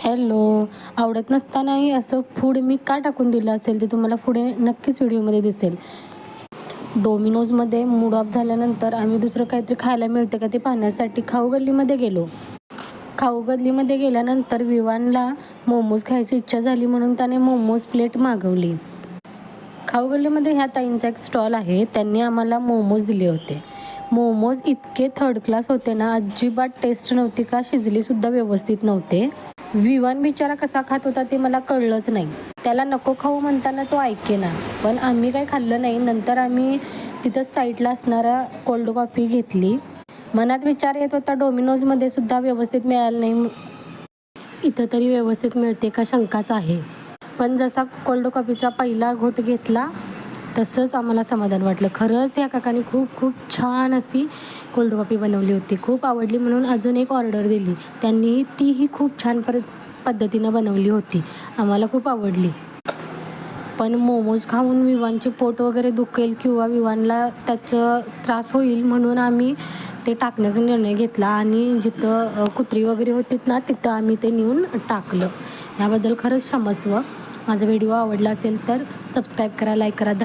Hello. आवडत नसतानाही असं फूड मी का टाकून दिलं असेल ते तुम्हाला पुढे नक्कीच व्हिडिओमध्ये दिसेल. डोमिनोजमध्ये मूड ऑफ झाल्यानंतर आम्ही दुसरं काहीतरी खायला मिळतं का ते पाहण्यासाठी खाऊ गल्लीमध्ये गेलो. खाऊ गल्लीमध्ये गेल्यानंतर विवानला मोमोज खायची इच्छा झाली म्हणून त्याने मोमोज प्लेट मागवली. खाऊ गल्लीमध्ये ह्या ताईंचा एक स्टॉल आहे. त्यांनी आम्हाला मोमोज दिले होते. मोमोज इतके थर्ड क्लास होते ना, अजिबात टेस्ट नव्हती का शिजलीसुद्धा व्यवस्थित नव्हते. विवान बिचारा कसा खात होता ते मला कळलंच नाही. त्याला नको खाऊ म्हणताना तो ऐकेना. पण आम्ही काही खाल्लं नाही. नंतर आम्ही तिथंच साईडला असणारा कोल्ड कॉफी घेतली. मनात विचार येत होता डोमिनोजमध्ये सुद्धा व्यवस्थित मिळालं नाही, इथं तरी व्यवस्थित मिळते का शंकाच आहे. पण जसा कोल्ड कॉफीचा पहिला घोट घेतला तसंच आम्हाला समाधान वाटलं. खरंच या काकांनी खूप खूप छान अशी कोल्ड कॉफी बनवली होती. खूप आवडली म्हणून अजून एक ऑर्डर दिली. त्यांनी तीही खूप छान पद्धतीनं बनवली होती. आम्हाला खूप आवडली. पण मोमोज खाऊन विवानचे पोट वगैरे दुखेल किंवा विवानला त्याचं त्रास होईल म्हणून आम्ही ते टाकण्याचा निर्णय घेतला आणि जिथं कुत्री वगैरे होती ना तिथं आम्ही ते नेऊन टाकलं. याबद्दल खरंच क्षमस्व. माझा व्हिडिओ आवडला असेल तर सबस्क्राईब करा, लाईक करा.